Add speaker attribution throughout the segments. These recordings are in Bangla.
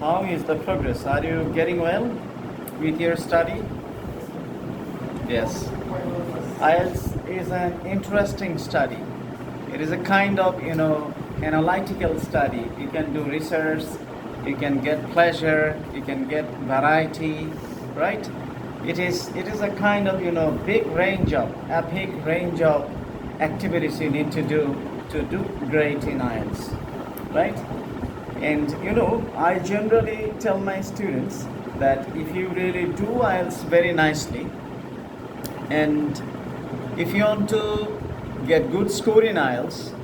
Speaker 1: How is the progress? Are you getting well with your study? Yes. IELTS is an interesting study. It is a kind of, analytical study. You can do research, you can get pleasure, you can get variety, right? It is a kind of, big range of, epic range of activities you need to do great in IELTS, right? And I generally tell my students that if you really do IELTS very nicely, and if you want to get good score in IELTS,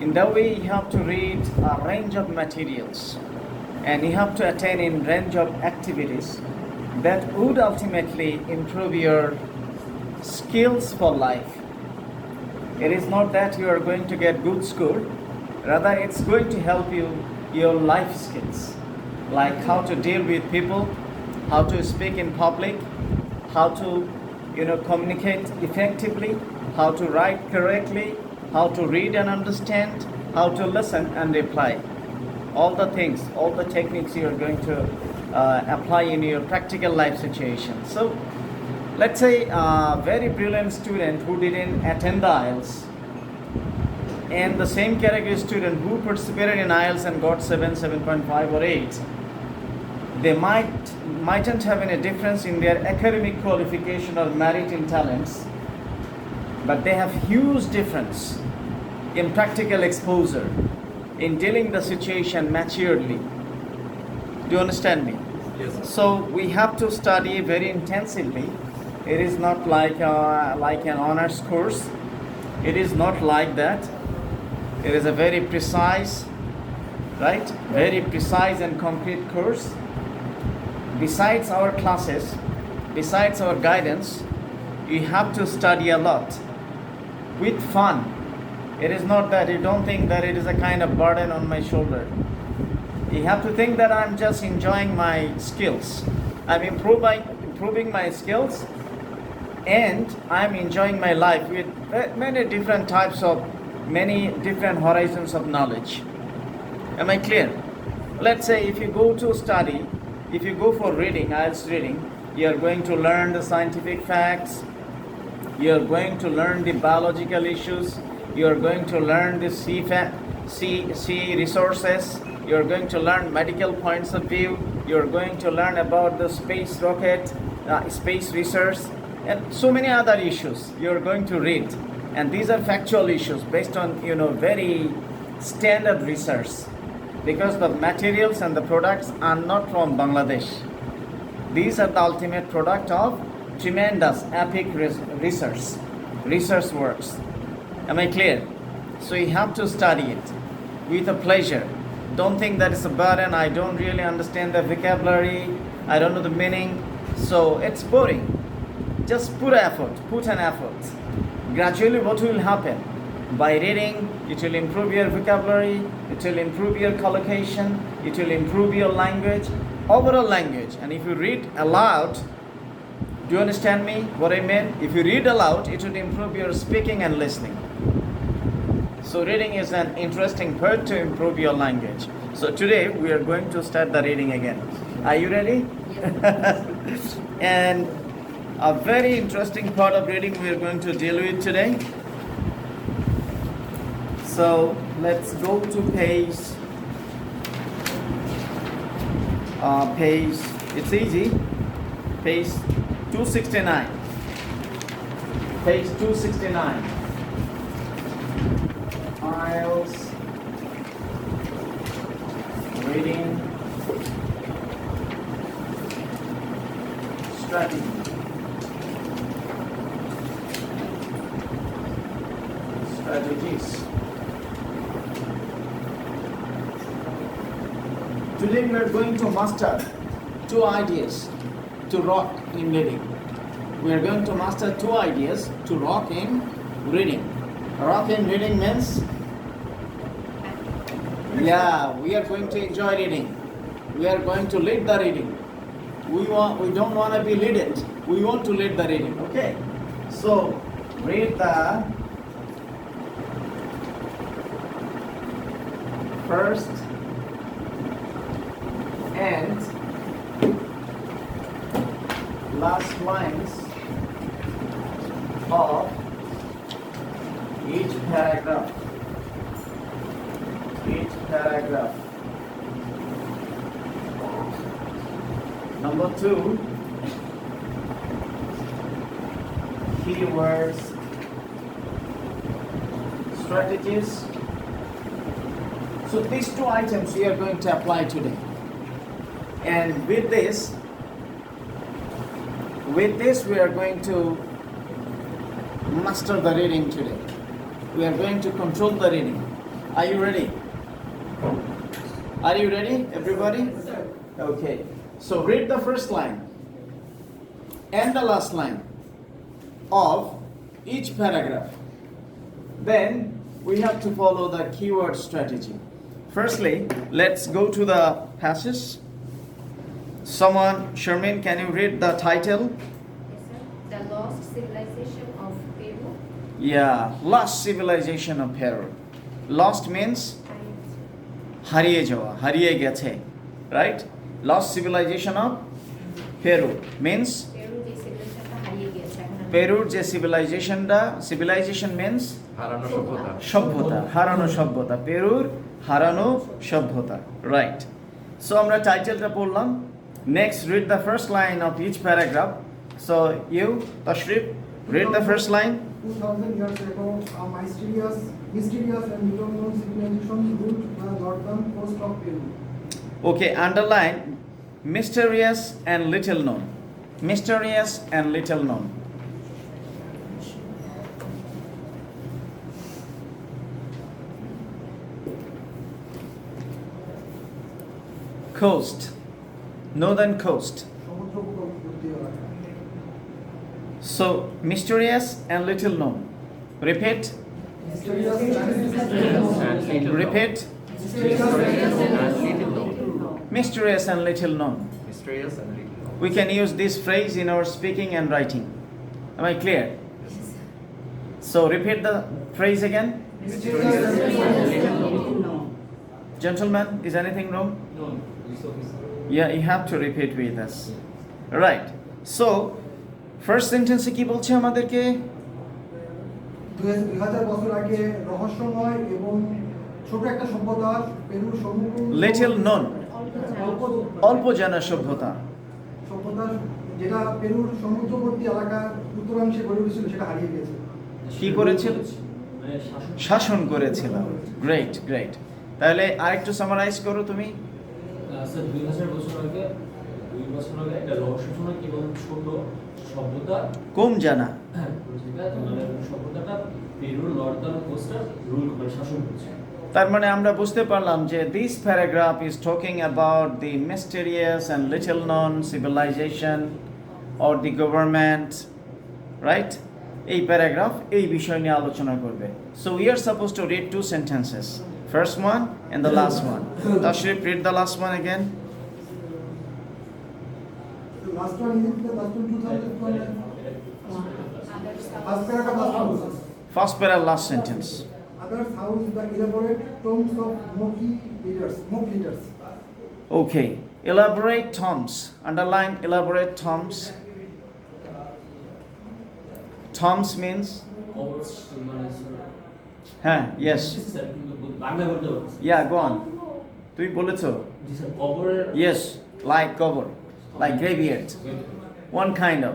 Speaker 1: in that way you have to read a range of materials and you have to attend in range of activities that would ultimately improve your skills for life. It is not that you are going to get good score, rather it's going to help you your life skills, like how to deal with people, how to speak in public, how to communicate effectively, how to write correctly, how to read and understand, how to listen and reply. All the things, all the techniques you are going to apply in your practical life situation. So let's say a very brilliant student who didn't attend the IELTS and the same category student who participated in IELTS and got 7, 7.5 or 8, they mightn't have any difference in their academic qualification or merit in talents, but they have huge difference in practical exposure, in dealing the situation maturely. Do you understand me?
Speaker 2: Yes.
Speaker 1: So we have to study very intensively. It is not like an honors course. It is not like that. It is a very precise, right? Very precise and concrete course. Besides our classes, besides our guidance, you have to study a lot with fun. It is not that you don't think that it is a kind of burden on my shoulder. You have to think that I'm just enjoying my skills. I'm improving my skills, and I'm enjoying my life with many different types of, many different horizons of knowledge. Am I clear? Let's say if you go to study, if you go for reading, IELTS reading, you are going to learn the scientific facts, you are going to learn the biological issues, you are going to learn the sea resources, you are going to learn medical points of view, you are going to learn about the space rocket, space research, and so many other issues you are going to read. And these are factual issues based on very standard research, because the materials and the products are not from Bangladesh. These are the ultimate product of tremendous epic research works. Am I clear? So you have to study it with a pleasure. Don't think that it's a burden. I don't really understand the vocabulary, I don't know the meaning, so it's boring. Just put an effort. Gradually what will happen? By reading, it will improve your vocabulary, it will improve your collocation, it will improve your language, overall language. And if you read aloud, do you understand me what I mean? If you read aloud, it will improve your speaking and listening. So reading is an interesting part to improve your language. So today we are going to start the reading again. Are you ready? And a very interesting part of reading we are going to deal with today. So let's go to page, it's easy, page 269. Page 269. IELTS reading strategy. Strategies. Today we are going to master 2 ideas to rock in reading. We are going to master 2 ideas to rock in reading. Rock in reading means, we are going to enjoy reading. We are going to lead the reading. We don't want to be led. We want to lead the reading. Okay. So read the first and last lines of each paragraph. Number 2, keywords, strategies. So these 2 items we are going to apply today. And with this we are going to master the reading today. We are going to control the reading. Are you ready? Are you ready, everybody? Okay. So read the first line and the last line of each paragraph. Then we have to follow the keyword strategy. Firstly, let's go to the passage. Someone, Sharmin, can you read the title?
Speaker 2: Yes, sir. The lost civilization of Peru.
Speaker 1: Yeah, lost civilization of Peru. Lost means হারিয়ে যাওয়া, হারিয়ে গেছে, right? Lost civilization of Peru means পেরুর যে civilization means
Speaker 3: হারানো সভ্যতা।
Speaker 1: সভ্যতা, হারানো সভ্যতা, পেরুর হারানো সভ্যতা, right? So আমরা টাইটেলটা পড়লাম. Next, read the first line of each paragraph. So you, Tashrif, read the first line.
Speaker 4: 2000 years ago, a mysterious and little-known civilization ruled the northern coast of Peru.
Speaker 1: Okay, underline mysterious and little known. Mysterious and little known. Coast, northern coast.
Speaker 4: সমুদ্র উপকূলবর্তী এলাকা।
Speaker 1: So mysterious and little known. Repeat.
Speaker 4: Mysterious
Speaker 1: Repeat. Mysterious and little known.
Speaker 3: Mysterious and little.
Speaker 1: We can use this phrase in our speaking and writing. Am I clear? So repeat the phrase again. Gentlemen, is anything wrong?
Speaker 3: No.
Speaker 1: Yeah, you have to repeat with us. Right. So, first sentence কি বলছে আমাদেরকে?
Speaker 4: 2000 বছর আগে রহস্যময় এবং ছোট একটা সভ্যতা পেরুর সমুদ্র
Speaker 1: Little known. অল্প জানা সভ্যতা।
Speaker 4: সভ্যতা যেটা পেরুর সমুদ্রবর্তী এলাকা উত্তরাংশে গড়ে উঠেছিল সেটা হারিয়ে গেছে।
Speaker 1: কি করেছিল? শাসন করেছিল। Great, great. তাহলে আরেকটু সামারাইজ করো তুমি।
Speaker 5: স্যার 2000 বছর আগে একটা রহস্যময় এবং ছোট সভ্যতা
Speaker 1: কম জানা।
Speaker 5: যেটা মানে সভ্যতাটা পেরুর নর্দার্ন কোস্টে রুল করে শাসন করছে।
Speaker 1: তার মানে আমরা বুঝতে পারলাম যে this paragraph is talking about the mysterious and little known civilization or the government, right? এই প্যারাগ্রাফ এই বিষয় নিয়ে আলোচনা করবে. So we are supposed to read 2 sentences. First one and the last one. Tashrif, read the last one again.
Speaker 4: The last one is the last one 2012. First paragraph last one.
Speaker 1: First paragraph, last sentence.
Speaker 4: Others house the elaborate tombs of monk leaders.
Speaker 1: Okay. Elaborate tombs. Underline elaborate tombs. Tombs means
Speaker 5: কবর মানে
Speaker 1: হ্যাঁ, yes.
Speaker 5: স্যার কিন্তু বাংলা বলতে পারছি।
Speaker 1: Yeah, go on. তুমি বলেছো?
Speaker 5: জি স্যার কবরের
Speaker 1: Yes, like কবর, like graveyard. One kind of.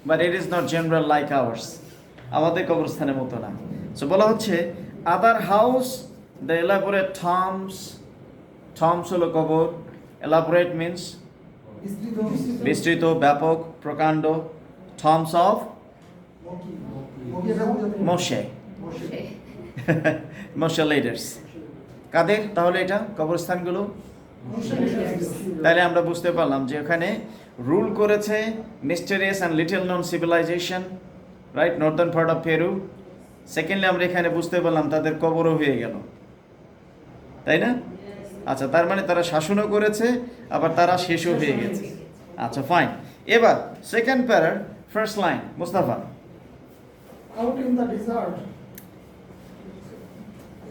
Speaker 1: But it is not general like ours. আমাদের কবরস্থানের মতো না। So বলা হচ্ছে other house the elaborate tombs হলো কবর, elaborate means বিস্তৃত, ব্যাপক, প্রকাণ্ড, tombs of Moshe. Moshe leaders. কাদের তাহলে এটা কবরস্থানগুলো? তাহলে আমরা বুঝতে পারলাম যে ওখানে রুল করেছে mysterious and little known civilization, right, northern part of Peru. Secondly আমরা এখানে বুঝতে পারলাম তাদের কবরও হয়ে গেল, তাই না? আচ্ছা, তার মানে তারা শাসনও করেছে আবার তারা শেষও হয়ে গেছে। আচ্ছা, ফাইন। এবার সেকেন্ড প্যারার first line, Mustafa.
Speaker 4: Out in the desert,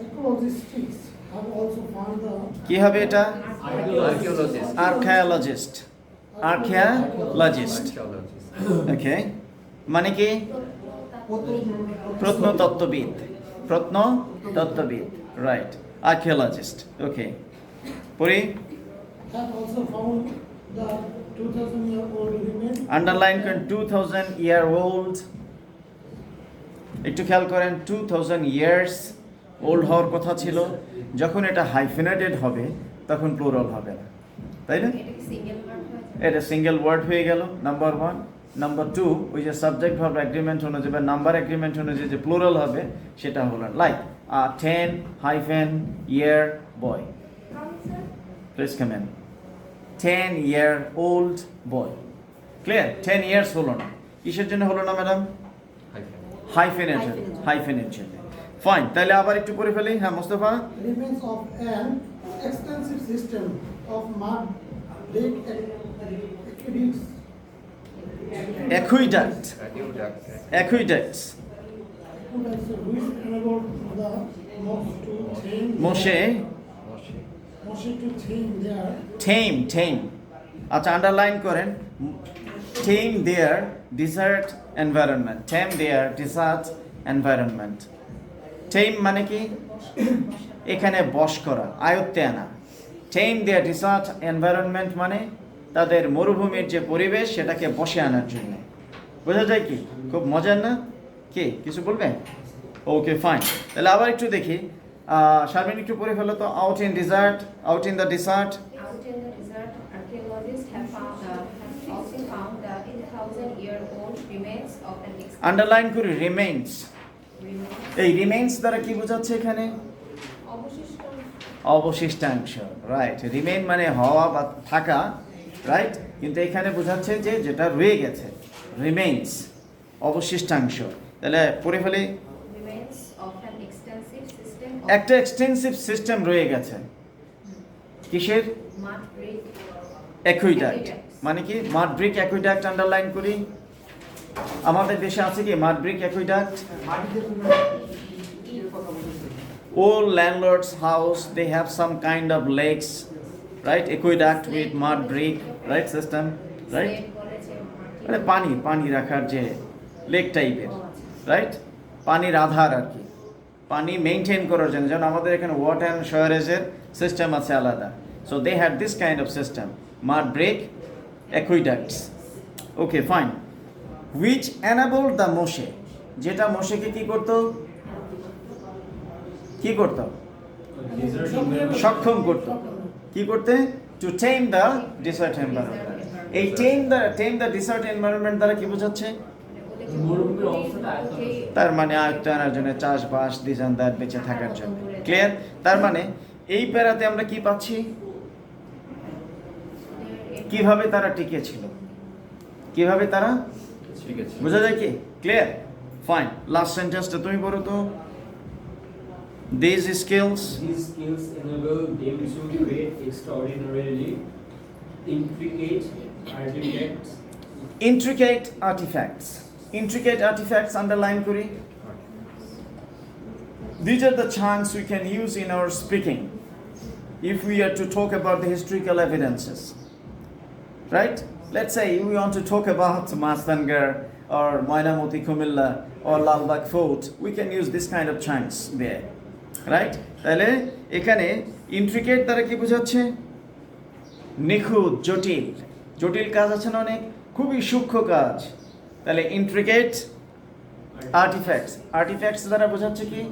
Speaker 4: ecologists have also found the
Speaker 1: কি হবে এটা?
Speaker 3: Archaeologist.
Speaker 1: আর্কিওলজিস্ট। আর্কিওলজিস্ট।
Speaker 3: Archaeologist.
Speaker 1: ওকে, মানে কি? প্রত্নতত্ত্ববিদ। প্রত্নতত্ত্ববিদ, রাইট, আর্কিওলজিস্ট। ওকে, পড়ি।
Speaker 4: have also found the 2000-year-old remains.
Speaker 1: Underline করেন 2000 ইয়ার ওল্ড। একটু খেয়াল করেন 2000 ইয়ার্স ওল্ড হওয়ার কথা ছিল। যখন এটা হাইফেনেটেড হবে তখন প্লুরাল হবে না, তাই না?
Speaker 2: এটা কি সিঙ্গেল ওয়ার্ড হয়েছে?
Speaker 1: এটা সিঙ্গেল ওয়ার্ড হয়ে গেল, নাম্বার 1। নাম্বার 2, ওই যে সাবজেক্ট ভার্ব এগ্রিমেন্ট অনুযায়ী বা নাম্বার এগ্রিমেন্ট অনুযায়ী যে প্লুরাল হবে সেটা হলো like 10 year boy. Please come in. 10 year old boy. Clear? 10 years হলো না, কিসের জন্য হলো না ম্যাডাম? হাইফেনেটেড, হাইফেনের জন্য। ফাইন, তাহলে আবার একটু পড়ে ফেলি। হ্যাঁ Mostafa.
Speaker 4: Remains of an extensive system of mud brick aqueducts.
Speaker 1: Aqueduct.
Speaker 3: Aqueduct.
Speaker 1: অ্যাকুইডাক্টস।
Speaker 4: Which enabled the Moshe to change
Speaker 1: Moshe.
Speaker 4: Moshe to change their
Speaker 1: টেম। আচ্ছা, আন্ডারলাইন করেন টেম দেয়ার ডিজার্ট এনভায়রনমেন্ট। টেম দেয়ার ডিজার্ট এনভায়রনমেন্ট। টেম মানে কি? এখানে বশ করা, আয়ত্তে আনা। টেম দেয়ার ডিজার্ট এনভায়রনমেন্ট মানে তাদের মরুভূমির যে পরিবেশ সেটাকে বশে আনার জন্য। বোঝা যায় কি? খুব মজার না? কি কিছু বলবেন? ওকে ফাইন, তাহলে আবার একটু দেখি। শারমিন একটু পড়ে ফেলো তো। Out in the desert.
Speaker 2: Out in the desert, archaeologists have also found the 8,000-year-old remains of an
Speaker 1: underline করি রিমেইনস।
Speaker 2: remains
Speaker 1: এই রিমেইনস দ্বারা কি বোঝাচ্ছে এখানে?
Speaker 2: অবশিষ্ট
Speaker 1: অবশিষ্টাংশ, রাইট। রিমেইন মানে হওয়া বা থাকা, রাইট, কিন্তু এখানে বোঝাচ্ছে যে যেটা রয়ে গেছে, রিমেইনস, অবশিষ্টাংশ। তাহলে পড়ে ফেলি।
Speaker 2: remains of an extensive system of
Speaker 1: একটা এক্সটেন্সিভ সিস্টেম রয়ে গেছে। কিসের?
Speaker 2: mud brick
Speaker 1: aqueduct. মানে কি? মাড ব্রিক অ্যাকুইডাক্ট আন্ডারলাইন করি। আমাদের দেশে আছে কি mud brick aqueduct? Old landlord's house, they have some kind of lakes, right? Aqueduct with mud brick, right system, right?
Speaker 2: slate বলেছে, মাটি।
Speaker 1: মানে পানি রাখার যে লেক টাইপের, রাইট? পানির আধার আর কি, পানি মেনটেন করার জন্য। যেমন আমাদের এখানে ওয়াটার অ্যান্ড শোয়ারেজের সিস্টেম আছে আলাদা। So they had this kind of system, mud brick aqueducts. Okay fine. Which enable the Moche, যেটা মোশেকে কি করতো? কি করতো? সক্ষম করতো। কি করতে? Two tame the desert environment. এই টেম দ্য ডিসার্ট এনভায়রনমেন্ট দ্বারা কি বোঝাচ্ছে?
Speaker 5: মরুভূমির অবস্থাটা আয়ত্ত করা।
Speaker 1: তার মানে আয়ত্ত আনার জন্য, চাষবাস, দিজানদার বেঁচে থাকার জন্য। ক্লিয়ার? তার মানে এই প্যারাতে আমরা কি পাচ্ছি? কিভাবে তারা টিকে ছিল, কিভাবে তারা,
Speaker 3: ঠিক আছে।
Speaker 1: বোঝা যায় কি? ক্লিয়ার? ফাইন, লাস্ট সেন্টেন্সটা তুমি পড়ো তো। These skills
Speaker 5: These skills enable them to create extraordinarily intricate artifacts. Intricate artifacts underline kuri. These are the chunks we can use in our speaking if we are to talk about the historical evidences. Right? Let's say we want to talk about Mastangar or Moinamoti Kumilla or Lalbagh Fort. We can use this kind of chunks there. Right? তাহলে এখানে ইন্ট্রিকেট দ্বারা কি বোঝাচ্ছে? নিখুঁত, জটিল কাজ আছে না অনেক, খুবই সূক্ষ্ম কাজ। তাহলে ইন্ট্রিকেট আর্টিফ্যাক্টস দ্বারা বোঝাচ্ছে কি?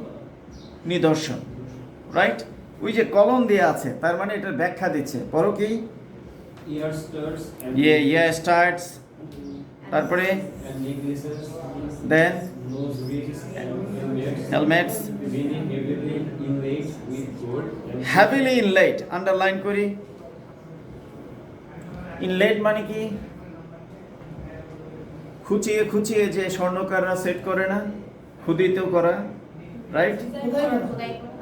Speaker 5: নিদর্শন, রাইট? ওই যে কলম দেয়া আছে, তার মানে এটার ব্যাখ্যা দিচ্ছে। পরও কি? Ear studs and
Speaker 1: স্টার্টস, তারপরে
Speaker 5: and necklaces,
Speaker 1: then
Speaker 5: nose rings and
Speaker 1: helmets.
Speaker 5: being heavily inlaid with gold and
Speaker 1: heavily inlaid underline করি। ইনলেট মানে কি? খুচিয়ে যে স্বর্ণকাররা সেট করে না, খুদিত করা, রাইট?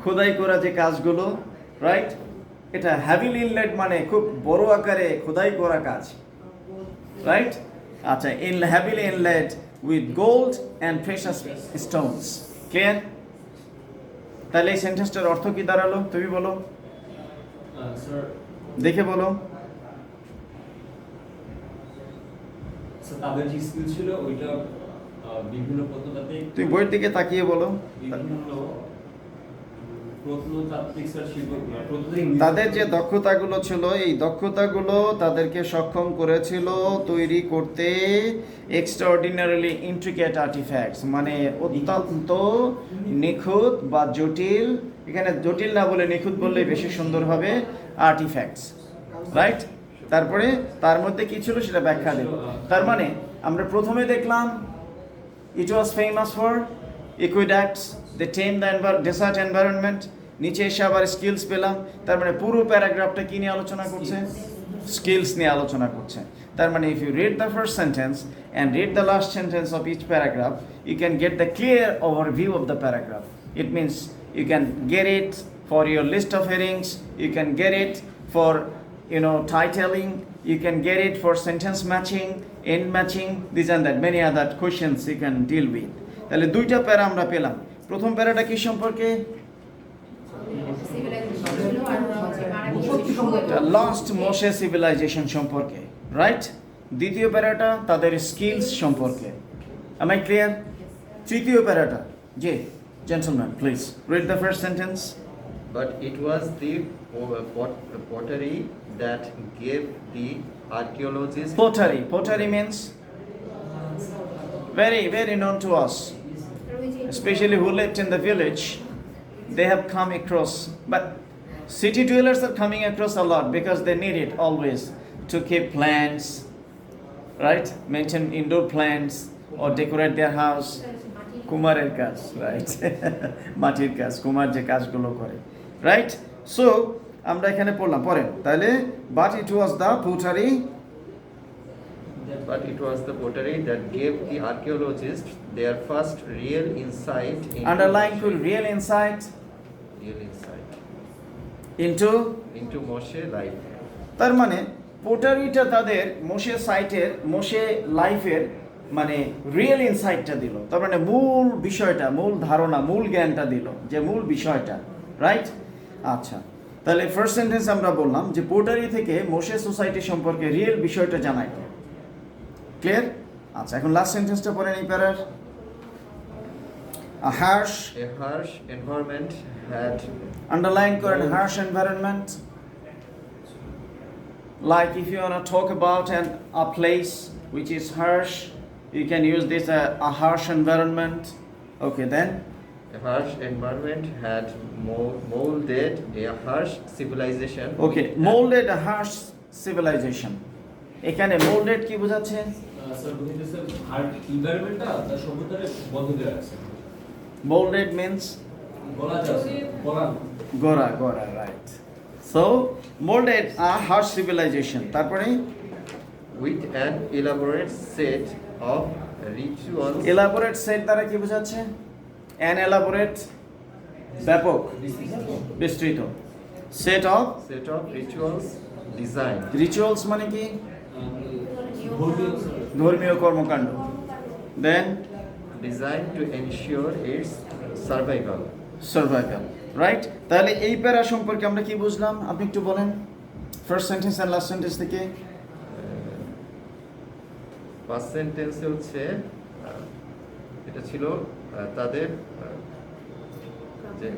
Speaker 1: খোদাই করা যে কাজগুলো, রাইট? এটা হ্যাভিলি ইনলেট মানে খুব বড় আকারে খোদাই করা কাজ, রাইট? আচ্ছা, heavily inlet with gold and precious Stones. Clear?
Speaker 5: তাহলে এই সেন্টেন্সটার অর্থ কি দাঁড়ালো তুমি বলো,
Speaker 6: স্যার
Speaker 5: দেখে বলো।
Speaker 6: তাদের যে স্কিল ছিল ওইটা বিভিন্ন প্রত্নতাত্ত্বিক
Speaker 5: তুমি বইয়ের দিকে তাকিয়ে বলো।
Speaker 6: বিভিন্ন প্রত্নতাত্ত্বিক স্যার শিল্প প্রত্নতাত্ত্বিক
Speaker 5: তাদের যে দক্ষতাগুলো ছিল এই দক্ষতাগুলো তাদেরকে সক্ষম করেছিল তৈরি করতে এক্সট্রাঅর্ডিনারিলি ইন্ট্রিকেট আর্টিফ্যাক্টস, মানে অত্যন্ত নিখুঁত বা জটিল, এখানে জটিল না বলে নিখুঁত বললেই বেশি সুন্দর হবে, আর্টিফ্যাক্টস, রাইট? তারপরে তার মধ্যে কি ছিল সেটা ব্যাখ্যা দেব। তার মানে আমরা প্রথমে দেখলাম ইট ওয়াজ ফেমাস ফর ইকুইডাক্টস, দে টেম দ্য ডেসার্ট এনভায়রনমেন্ট, নিচে এসে আবার স্কিলস পেলাম। তার মানে পুরো প্যারাগ্রাফটা কি নিয়ে আলোচনা করছে? স্কিলস নিয়ে আলোচনা করছে। তার মানে if you read the first sentence and read the last sentence of each paragraph, you can get the clear overview of the paragraph. It means you can get it for your list of headings, you can get it for titling, you can get it for sentence matching, end matching, this and that, many other questions you can deal with. তাহলে দুইটা প্যারা আমরা পেলাম। প্রথম প্যারাটা কি সম্পর্কে? লাস্ট মোশে সিভিলাইজেশন সম্পর্কে, রাইট? দ্বিতীয় প্যারাটা তাদের স্কিলস সম্পর্কে। Am I clear? তৃতীয় প্যারাটা, জি gentlemen, please read the first sentence.
Speaker 3: But it was the pottery that gave the archaeologists
Speaker 5: Pottery means very known to us, especially who lived in the village. They have come across, but city dwellers are coming across a lot because they need it always to keep plants, right? Maintain indoor plants or decorate their house. কুমারের কাজ, রাইট? মাটির কাজ, কুমার যে কাজগুলো করে, রাইট? সো আমরা এখানে পড়লাম, পড়েন তাহলে। But it was the pottery
Speaker 3: that gave the archaeologists their first real insight
Speaker 5: underline to real insight into
Speaker 3: Moshe life.
Speaker 5: তার মানে পোটারিটা তাদের মোশে লাইফের মানে রিয়েল ইনসাইটটা দিল। তার মানে মূল বিষয়টা, মূল ধারণা, মূল জ্ঞানটা দিল, যে মূল বিষয়টা, রাইট? আচ্ছা, তাহলে ফার্স্ট সেন্টেন্স আমরা বললাম যে পোটারি থেকে মোশে সোসাইটি সম্পর্কে রিয়েল বিষয়টা জানাই। ক্লিয়ার? আচ্ছা, এখন লাস্ট সেন্টেন্সটা পড়েন এই প্যারার। A harsh
Speaker 3: environment had
Speaker 5: underline করেন, harsh environment. Like if you want to talk about a place which is harsh, you can use this a harsh environment. Okay, then
Speaker 3: a harsh environment had molded a harsh civilization.
Speaker 5: okay, molded a harsh civilization. এখানে molded কি বোঝাচ্ছে?
Speaker 6: স্যার বুঝতেছে হার্ড এনভায়রনমেন্টটা তার সভ্যতারে বন্ধ করে রাখছে।
Speaker 5: molded means
Speaker 6: গলা যাচ্ছে,
Speaker 5: গড়া, right? So molded a harsh civilization. তারপরে
Speaker 3: with an elaborate set of rituals.
Speaker 5: elaborate set দ্বারা কি বোঝাচ্ছে? an elaborate ব্যাপক, বিস্তৃত, set of rituals মানে কি? ধর্মীয় কর্মকাণ্ড। then
Speaker 3: designed to ensure its survival,
Speaker 5: right? তাহলে এই প্যারা সম্পর্কে আমরা কি বুঝলাম আপনি একটু বলেন, ফার্স্ট সেন্টেন্স আর লাস্ট সেন্টেন্স থেকে।
Speaker 3: ফার্স্ট সেন্টেন্সে হচ্ছে এটা ছিল তাদের যে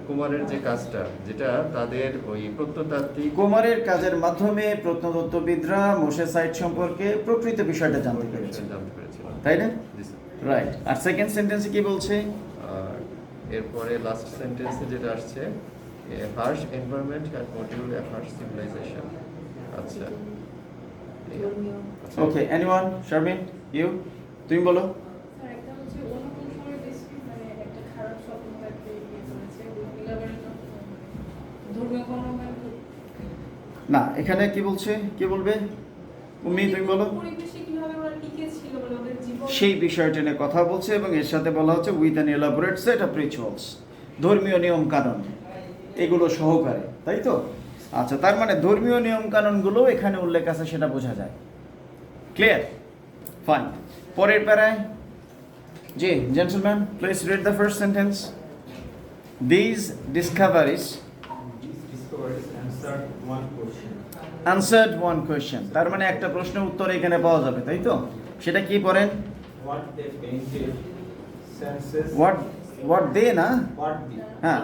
Speaker 3: কুমারের যে কাজটা, যেটা তাদের ওই প্রত্নতাত্ত্বিক
Speaker 5: কুমারের কাজের মাধ্যমে প্রত্নতত্ত্ববিদরা মোশে সাইট সম্পর্কে প্রকৃত বিষয়টা জানতে পেরেছিল, তাই না? রাইট। আর সেকেন্ড সেন্টেন্সে কি বলছে?
Speaker 3: এরপরে লাস্ট সেন্টেন্সে যেটা আসছে, harsh environment had moulded a harsh civilization. আচ্ছা,
Speaker 5: ওকে, এনিওয়ান? শারমিন, ইউ, তুমি বলো। না, এখানে কি বলছে, কি বলবে? তুমি বলো। সেই বিষয়টা নিয়ে কথা বলছে এবং এর সাথে বলা হচ্ছে with an elaborate set of rituals, ধর্মীয় নিয়ম কানুন এগুলো সহকারে, তাই তো? আচ্ছা, তার মানে ধর্মীয় নিয়ম কানুনগুলো এখানে উল্লেখ আছে, সেটা বোঝা যায়। ক্লিয়ার? ফাইন। পরের প্যারায়, জি gentleman, please read the first sentence. These discoveries
Speaker 7: These discoveries answered one question.
Speaker 5: answered one question. তার মানে একটা প্রশ্নের উত্তর এখানে পাওয়া যাবে, তাই তো? সেটা কি পড়েন?
Speaker 7: What they painted senses.
Speaker 5: What they না?
Speaker 7: What the
Speaker 5: হ্যাঁ,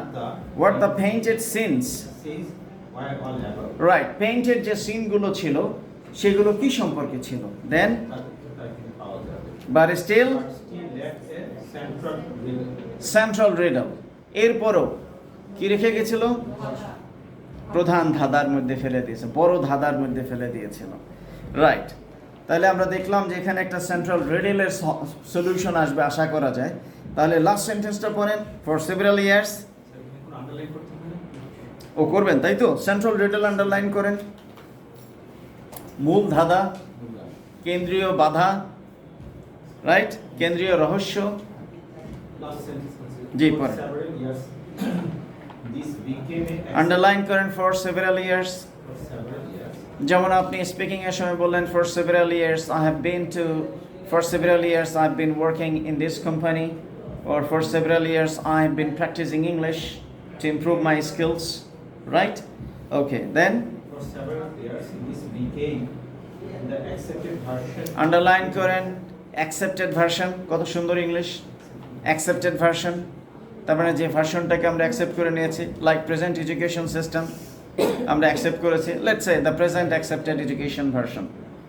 Speaker 5: what the painted scenes.
Speaker 7: scenes were all about.
Speaker 5: Right, painted যে সিনগুলো ছিল সেগুলো কি সম্পর্কে ছিল? দেন
Speaker 7: তার কিন্তু পাওয়া যাবে।
Speaker 5: But still
Speaker 7: But still left a central riddle.
Speaker 5: Central riddle. এরপরও কি রেখে গেছিল? প্রধান ধাঁধার মধ্যে ফেলে দিয়েছে, বড় ধাঁধার মধ্যে ফেলে দিয়েছিল। রাইট, তাহলে আমরা দেখলাম যে এখানে একটা সেন্ট্রাল রিডলের সলিউশন আসবে আশা করা যায়। তাহলে লাস্ট সেন্টেন্সটা পড়েন, ফর সেভারাল ইয়ার্স।
Speaker 7: কোনো আন্ডারলাইন করতে হবে না?
Speaker 5: ও করবেন, তাই তো? সেন্ট্রাল রিডল আন্ডারলাইন করেন। মূল ধাঁধা, কেন্দ্রীয় বাধা, রাইট, কেন্দ্রীয় রহস্য।
Speaker 7: Last sentence আছে,
Speaker 5: জি,
Speaker 7: for
Speaker 5: পড়েন।
Speaker 7: several years this became a
Speaker 5: underline করেন for several years.
Speaker 7: for several years
Speaker 5: যেমন আপনি স্পিকিং এর সময় বললেন for several years I have been to, for several years I have been working in this company, or for several years I have been practicing English to improve my skills, right? Okay, then
Speaker 7: for several years this became the accepted version.
Speaker 5: underline করেন accepted version, কত সুন্দর ইংলিশ, accepted version, তার মানে যে ভার্সনটাকে আমরা অ্যাকসেপ্ট করে নিয়েছি, লাইক প্রেজেন্ট এডুকেশন সিস্টেম আমরা অ্যাকসেপ্ট করেছি, let's say the present accepted education version,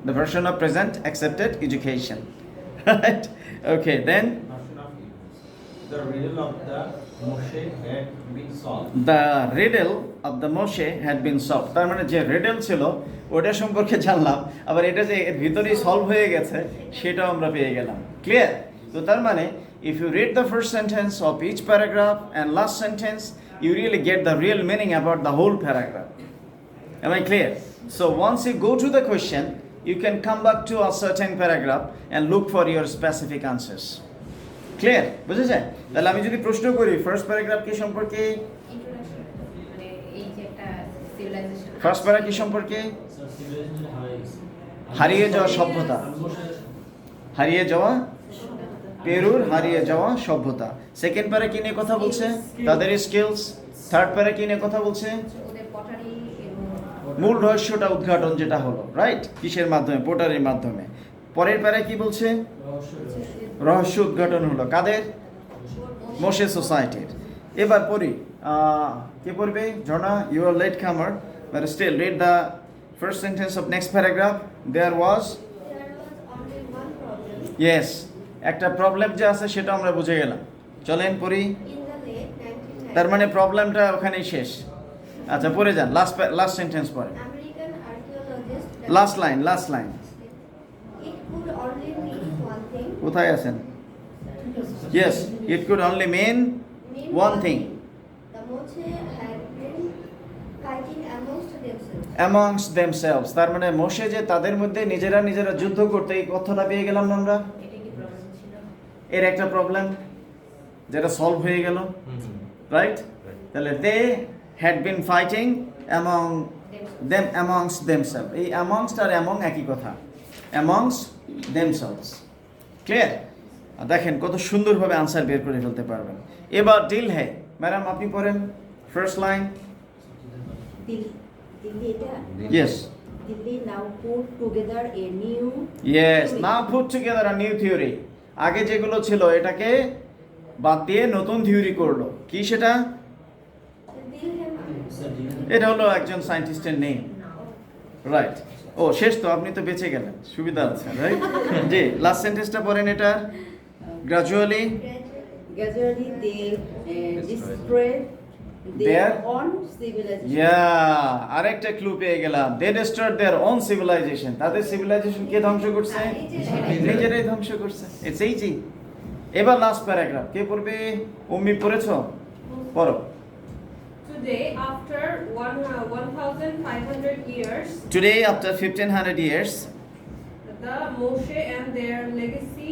Speaker 5: the version of present accepted education, right? Okay, then
Speaker 7: Version of it. The riddle of the Moshe had been solved.
Speaker 5: The riddle of the Moshe had been solve. তার মানে যে রিডল ছিল ওটা সম্পর্কে জানলাম, আবার এটা যে এর ভিতরেই সলভ হয়ে গেছে সেটাও আমরা পেয়ে গেলাম। ক্লিয়ার? তো তার মানে if you read the first sentence of each paragraph and last sentence you really get the real meaning about the whole paragraph. Am I clear? So once you go to the question, you can come back to a certain paragraph and look for your specific answers. Clear? বুঝেছেন? তাহলে আমি যদি প্রশ্ন করি ফার্স্ট প্যারাগ্রাফ কি সম্পর্কে,
Speaker 2: ইন্ট্রোডাকশন, মানে এই যে একটা সিভিলাইজেশন।
Speaker 5: ফার্স্ট প্যারা কি সম্পর্কে? হারিয়ে যাওয়া সভ্যতা, হারিয়ে যাওয়া পেরুর হারিয়ে যাওয়া সভ্যতা। সেকেন্ড প্যারা কি নিয়ে কথা বলছে? তাদের স্কিলস। থার্ড প্যারা কি নিয়ে কথা বলছে?
Speaker 2: ওদের পটারি এবং
Speaker 5: মূল রহস্যটা উদ্ঘাটন যেটা হলো, রাইট? কিসের মাধ্যমে? পোটারির মাধ্যমে। পরের প্যারায় কি বলছে? রহস্য উদ্ঘাটন হলো কাদের? মোশে সোসাইটির। এবার পড়ি, কে পড়বে? Jharna, you are latecomer, but still read the first sentence of next paragraph. There was,
Speaker 2: there was only one problem.
Speaker 5: Yes, একটা প্রবলেম যে আছে সেটা আমরা বুঝে গেলাম। চলেন পড়ি।
Speaker 2: In the late 1990s,
Speaker 5: তার মানে প্রবলেমটা ওখানেই শেষ। আচ্ছা, পড়ে যান, লাস্ট সেন্টেন্স পড়ে,
Speaker 2: American archaeologists
Speaker 5: last line, last line.
Speaker 2: it could only mean one thing.
Speaker 5: কোথায় আছেন? Yes, it could only mean
Speaker 2: Mean
Speaker 5: one thing,
Speaker 2: The Moche had been fighting amongst themselves.
Speaker 5: Amongst themselves. তার মানে মোশে যে তাদের মধ্যে নিজেরা নিজেরা যুদ্ধ করতে, এই কথাটা পেয়ে গেলাম না আমরা।
Speaker 2: এটা কি প্রবলেম ছিল?
Speaker 5: এর একটা প্রবলেম যেটা সলভ হয়ে গেল, রাইট? তাহলে they had been fighting among them, amongst themselves. এই অ্যামংস আর অ্যামং একই কথা, অ্যামংস দেমসেলভস। ক্লিয়ার? দেখেন কত সুন্দরভাবে আনসার বের করে ফেলতে পারবেন। এবার ডিল হে, ম্যাডাম আপনি পড়েন ফার্স্ট লাইন।
Speaker 8: Delhi এটা
Speaker 5: yes,
Speaker 8: Delhi now put together a new
Speaker 5: yes,
Speaker 8: theory.
Speaker 5: Now put together a new theory. আগে যেগুলো ছিল এটাকে বাদ দিয়ে নতুন থিওরি করলো। কি সেটা? এটা হলো একজন সায়েন্টিস্টের নেম, রাইট? ও শেষ তো, আপনি তো বেঁচে গেলেন, সুবিধা আছে, রাইট? জি, লাস্ট সেন্টেন্সটা পড়েন এটা। Gradually
Speaker 8: Gradually they destroyed
Speaker 5: Their
Speaker 8: their own civilization.
Speaker 5: ইয়া, আরেকটা ক্লু পেয়ে গেলাম। দে ডিস্ট্রয়েড देयर ওন সিভিলাইজেশন। তাদের সিভিলাইজেশন কে ধ্বংস করছে? নিজেরাই ধ্বংস করছে। It's easy. এবার লাস্ট প্যারাগ্রাফ কে পড়বে? উম্মি পড়েছো? পড়ো।
Speaker 9: Today, after 1,500 years,
Speaker 5: today after 1500 years,
Speaker 9: the Moshe and their legacy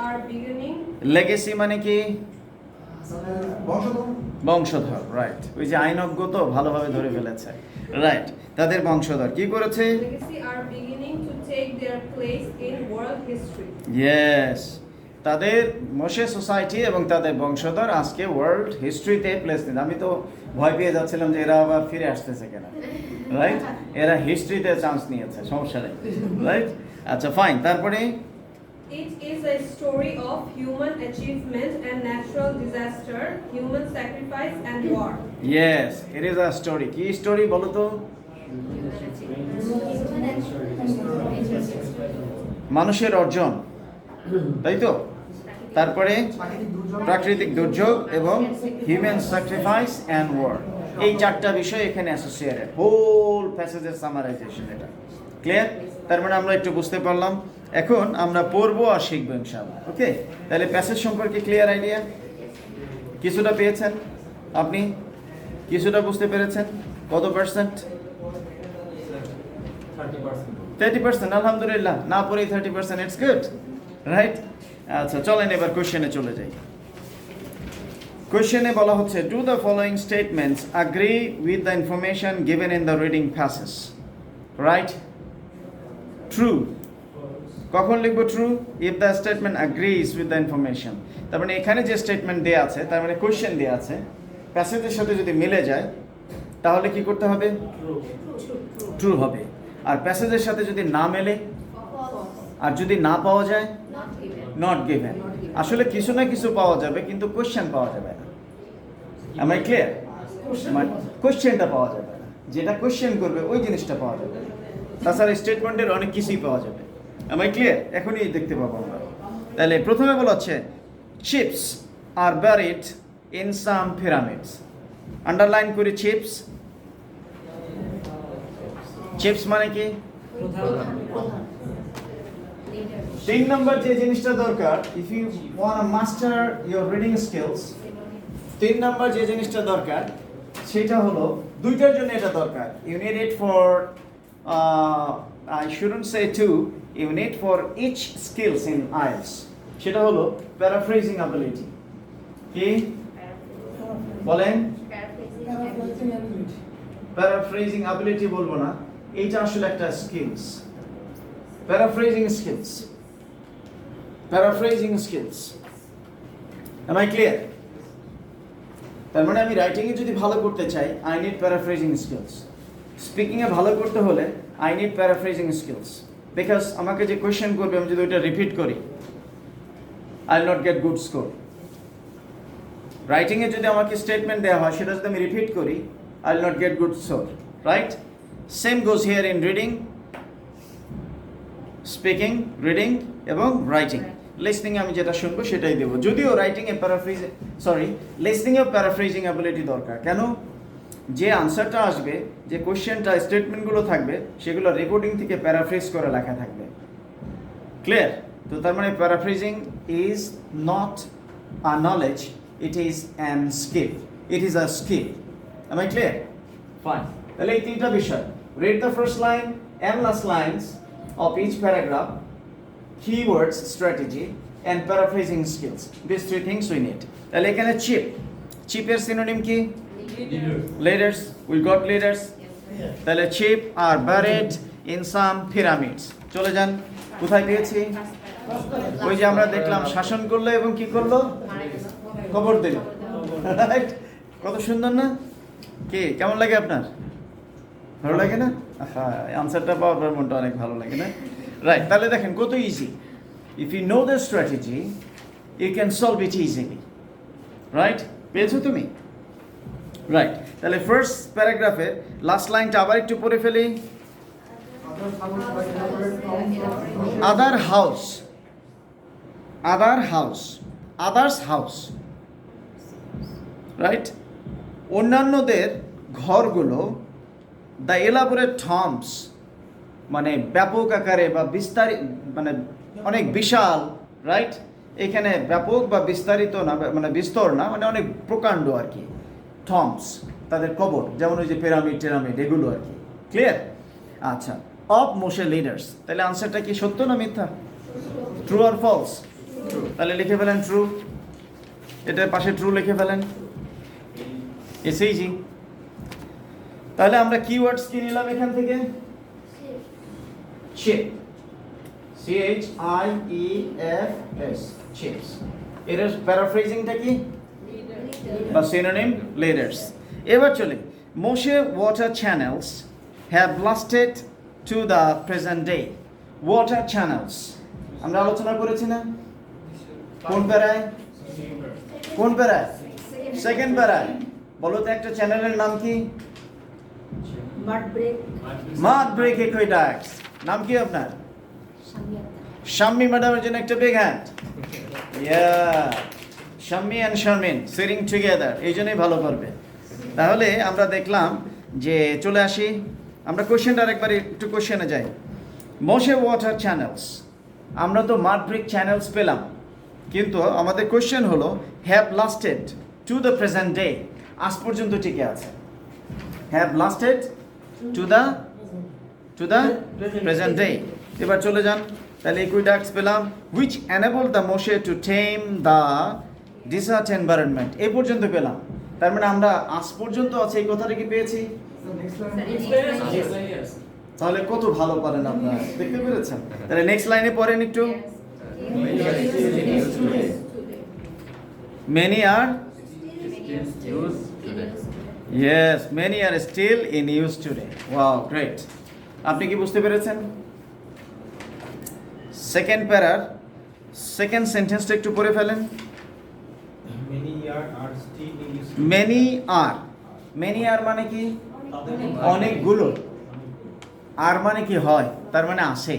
Speaker 9: are beginning.
Speaker 5: Legacy মানে কি?
Speaker 4: মানে বংশধর।
Speaker 5: বংশধর, রাইট? ওই যে আইনজ্ঞ তো ভালোভাবে ধরে ফেলেছে, রাইট? তাদের বংশধর কি করেছে?
Speaker 9: Legacy are beginning to take their place in world history.
Speaker 5: Yes, তাদের মোশে সোসাইটি এবং তাদের বংশধর আজকে ওয়ার্ল্ড হিস্ট্রিতে প্লেস নিন। আমি তো ভয় পেয়ে যাচ্ছিলাম যে এরা আবার ফিরে আসতেছে কেনা, রাইট? এরা হিস্ট্রিতে চান্স নিয়েছে, সমস্যা নেই, রাইট? আচ্ছা ফাইন, তারপরে
Speaker 9: It is a story of human achievement and natural disaster, human sacrifice and war.
Speaker 5: Yes, it is a story. কি স্টোরি বলো তো? মানুষের অর্জন, তাই তো? তারপরে প্রাকৃতিক দুর্যোগ এবং হিউম্যান স্যাক্রিফাইস অ্যান্ড ওয়ার, এই চারটা বিষয় এখানে অ্যাসোসিয়েটেড। হোল প্যাসেজের সামারাইজেশন এটা, ক্লিয়ার? তার মানে আমরা একটু বুঝতে পারলাম। এখন আমরা পড়বো আর শিখবো ইনশাআল্লাহ। ওকে, তাহলে প্যাসেজ সম্পর্কে ক্লিয়ার আইডিয়া কিছুটা পেয়েছেন? আপনি কিছুটা বুঝতে পেরেছেন? কত পার্সেন্ট? 30%। আলহামদুলিল্লাহ, না পড়েই 30%, ইটস গুড, রাইট? আচ্ছা চলেন এবার কোশ্চেনে চলে যাই। কোশ্চেনে বলা হচ্ছে, do the following statements agree with the information given in the reading passage, right? True. কখন লিখবো true? If the statement agrees with the information. তার মানে এখানে যে স্টেটমেন্ট দেওয়া আছে, তার মানে কোশ্চেন দেওয়া আছে, প্যাসেজের সাথে যদি মিলে যায় তাহলে কি করতে হবে? ট্রু হবে। আর প্যাসেজের সাথে যদি না মেলে আর যদি না পাওয়া যায়, নট গিভেন। আসলে কিছু না কিছু পাওয়া যাবে কিন্তু কোশ্চেন পাওয়া যাবে না। am I clear? মানে কোশ্চেনটা পাওয়া যাবে না, যেটা কোশ্চেন করবে ওই জিনিসটা পাওয়া যাবে। তাছাড়া স্টেটমেন্টের অনেক কিছুই পাওয়া যাবে। am I clear? এখনই দেখতে পাবো আমরা। তাহলে প্রথমে বলা হচ্ছে, চিপস আর buried in some pyramids. Underline করে চিপস। চিপস মানে কি? 3 নম্বর যে জিনিসটা দরকার, if you want to master your reading skills, 3 number যে জিনিসটা দরকার সেটা হলো, দুইটার জন্য এটা দরকার। You need it for, I shouldn't say two, you need for each skills in IELTS. সেটা হলো প্যারাফ্রেজিং অ্যাবিলিটি। কি বলেন? প্যারাফ্রেজিং অ্যাবিলিটি বলবো না, এইটা আসলে একটা skills. Paraphrasing skills, paraphrasing skills. am I clear? তার মানে আমি রাইটিংয়ে যদি ভালো করতে চাই, আই নিড প্যারাফ্রেজিং স্কিলস। স্পিকিংয়ে ভালো করতে হলে I need paraphrasing skills. Because আমাকে যে কোয়েশ্চেন করবে আমি যদি ওইটা রিপিট করি, I will not get good score. রাইটিংয়ে যদি আমাকে স্টেটমেন্ট দেওয়া হয়, সেটা যদি আমি রিপিট করি, I will not get good score, right? Same goes here in reading, speaking, reading এবং রাইটিং। লিসনিংয়ে আমি যেটা শুনবো সেটাই দেবো। যদিও রাইটিংয়ে লিসনিংয়েও প্যারাফ্রেজিং অ্যাবিলিটি দরকার। কেন? যে আনসারটা আসবে, যে কোশ্চেনটা, স্টেটমেন্টগুলো থাকবে, সেগুলো রেকর্ডিং থেকে প্যারাফ্রেজ করে লেখা থাকবে। ক্লিয়ার? তো তার মানে paraphrasing is not a knowledge, it is an skill. It is a skill. am I clear? Fine. তাহলে এই তিনটা বিষয়, read the first line and last lines of each paragraph, keywords, strategy and paraphrasing skills. These 3 things we need. তাহলে এখানে চিপ, চিপের সিনোনিম কি? Leaders. We got leaders. তাহলে চিপ আর buried in some pyramids. চলে যান, কোথায় পেয়েছি? ওই যে আমরা দেখলাম শাসন করলো এবং কি করলো? কবর দিল, রাইট? কত সুন্দর না? কি কেমন লাগে আপনার? ভালো লাগে না? হ্যাঁ, আনসারটা পাওয়ার পর মনটা অনেক ভালো লাগে না? রাইট, তাহলে দেখেন কত easy. If you know the strategy, you can solve it easily, right? পেয়েছো তুমি? রাইট, তাহলে ফার্স্ট প্যারাগ্রাফের লাস্ট লাইনটা আবার একটু পড়ে ফেলি। আদার হাউস, আদার হাউস, আদার্স হাউস, রাইট? অন্যান্যদের ঘরগুলো, দ্য এলাবোরেট টার্মস মানে ব্যাপক আকারে বা বিস্তারিত, মানে অনেক বিশাল, রাইট? এখানে ব্যাপক বা বিস্তারিত না, মানে বিস্তর না, মানে অনেক প্রকাণ্ড আর কি। টম্বস তাদের কবর, যেমন ওই যে পিরামিড টেরামিড এগুলো আর কি। ক্লিয়ার? আচ্ছা, অফ মোশে লিডার্স, তাহলে আনসারটা কি সত্য না মিথ্যা? ট্রু আর ফলস? ট্রু। তাহলে লিখে ফেলেন ট্রু, এটার পাশে ট্রু লিখে ফেলেন। এসেইজি। তাহলে আমরা কিওয়ার্ডস কি নিলাম এখান থেকে? Chief, CHIEFS, chiefs. এর প্যারাফ্রেজিংটা কি বা সিনোনিম leaders. এবার চলে Moshe water channels have lasted to the present day. Water channels আমরা আলোচনা করেছি না কোন প্যারায় সেকেন্ড প্যারায় বলো তো একটা চ্যানেলের নাম কি
Speaker 8: Mud break.
Speaker 5: Mud brick aqueducts নাম কি আপনার শাম্মি ম্যাডামের জন্য একটা big hand Shammi and Sharmin sitting together এই জন্যই ভালো করবে তাহলে আমরা দেখলাম যে চলে আসি আমরা কোশ্চেনটা আরেকবার একটু কোশ্চেনে যাই মোশে ওয়াটার চ্যানেলস আমরা তো মাড ব্রেক চ্যানেলস পেলাম কিন্তু আমাদের কোশ্চেন হলো have lasted to the present day আজ পর্যন্ত টিকে আছে have lasted to the present day এবার চলে যান তাহলে একুইডাক্টস পেলাম which enable the Moche to tame the desert environment এই পর্যন্ত পেলাম তার মানে আমরা আজ পর্যন্ত আছে এই কথাটা কি পেয়েছি
Speaker 4: So next line.
Speaker 5: তাহলে কত ভালো পারেন আপনারা দেখতে পেরেছেন তাহলে নেক্সট লাইনে পড়েন একটু many are
Speaker 3: Used today.
Speaker 5: yes many are still in use today wow great আপনি কি বুঝতে পেরেছেন সেকেন্ড প্যারার সেকেন্ড সেন্টেন্সটা একটু পড়ে ফেলেন
Speaker 7: Many are still in use.
Speaker 5: many are মানে কি অনেকগুলো আর মানে কি হয় তার মানে আছে